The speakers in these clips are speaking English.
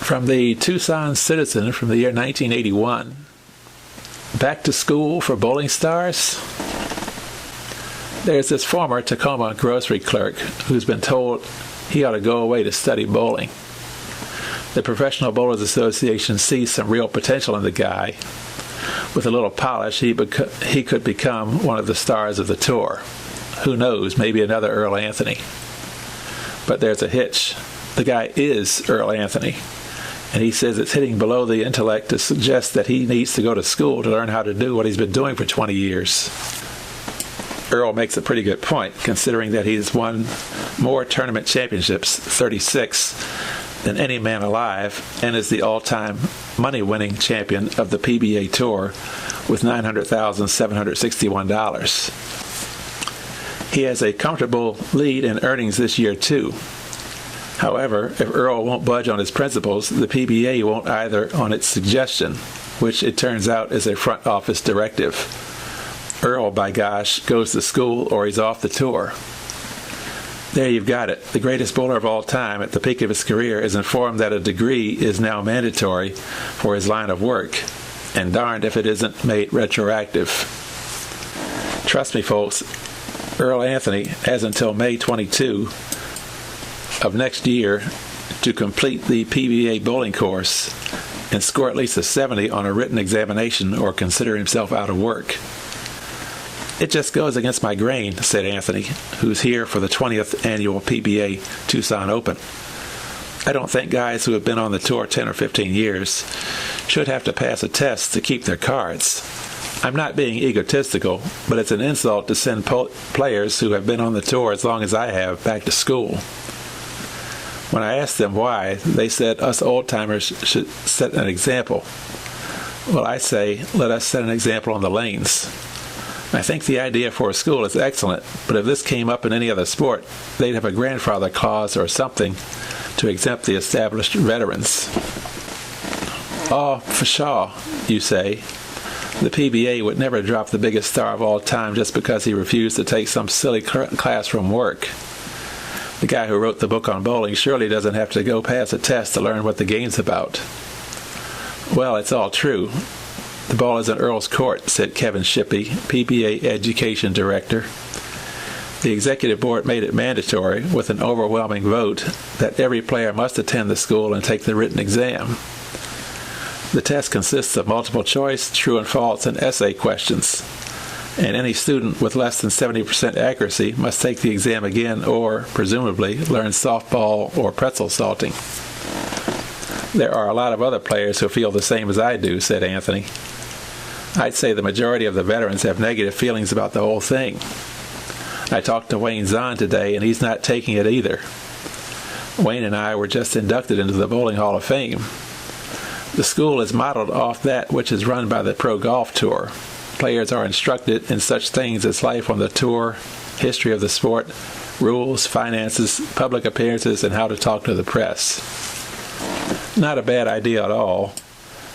From the Tucson Citizen from the year 1981. Back to school for bowling stars? There's this former Tacoma grocery clerk who's been told he ought to go away to study bowling. The Professional Bowlers Association sees some real potential in the guy. With a little polish, he could become one of the stars of the tour. Who knows, maybe another Earl Anthony. But there's a hitch. The guy is Earl Anthony, and he says it's hitting below the intellect to suggest that he needs to go to school to learn how to do what he's been doing for 20 years. Earl makes a pretty good point, considering that he's won more tournament championships, 36, than any man alive, and is the all-time money-winning champion of the PBA Tour with $900,761. He has a comfortable lead in earnings this year, too. However, if Earl won't budge on his principles, the PBA won't either on its suggestion, which it turns out is a front office directive. Earl, by gosh, goes to school or he's off the tour. There you've got it. The greatest bowler of all time at the peak of his career is informed that a degree is now mandatory for his line of work, and darned if it isn't made retroactive. Trust me, folks, Earl Anthony has until May 22 of next year to complete the PBA bowling course and score at least a 70 on a written examination or consider himself out of work. It just goes against my grain, said Anthony, who's here for the 20th annual PBA Tucson Open. I don't think guys who have been on the tour 10 or 15 years should have to pass a test to keep their cards. I'm not being egotistical, but it's an insult to send players who have been on the tour as long as I have back to school. When I asked them why, they said us old-timers should set an example. Well, I say, let us set an example on the lanes. I think the idea for a school is excellent, but if this came up in any other sport, they'd have a grandfather clause or something to exempt the established veterans. Oh, for sure, you say. The PBA would never drop the biggest star of all time just because he refused to take some silly class from work. The guy who wrote the book on bowling surely doesn't have to go pass a test to learn what the game's about. Well, it's all true. The ball is in Earl's court, said Kevin Shippey, PBA Education Director. The executive board made it mandatory, with an overwhelming vote, that every player must attend the school and take the written exam. The test consists of multiple choice, true and false, and essay questions, and any student with less than 70% accuracy must take the exam again or, presumably, learn softball or pretzel salting. There are a lot of other players who feel the same as I do, said Anthony. I'd say the majority of the veterans have negative feelings about the whole thing. I talked to Wayne Zahn today, and he's not taking it either. Wayne and I were just inducted into the Bowling Hall of Fame. The school is modeled off that which is run by the Pro Golf Tour. Players are instructed in such things as life on the tour, history of the sport, rules, finances, public appearances, and how to talk to the press. Not a bad idea at all.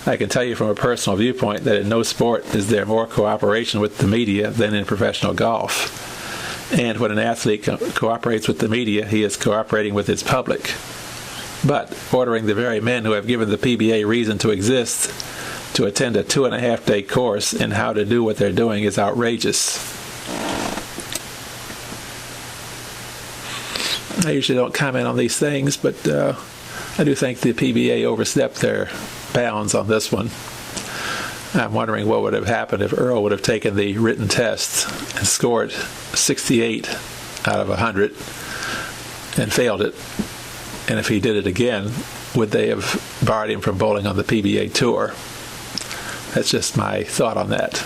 I can tell you from a personal viewpoint that in no sport is there more cooperation with the media than in professional golf. And when an athlete cooperates with the media, he is cooperating with his public. But ordering the very men who have given the PBA reason to exist to attend a 2.5-day course in how to do what they're doing is outrageous. I usually don't comment on these things, but I do think the PBA overstepped their bounds on this one. I'm wondering what would have happened if Earl would have taken the written test and scored 68 out of 100 and failed it. And if he did it again, would they have barred him from bowling on the PBA Tour? That's just my thought on that.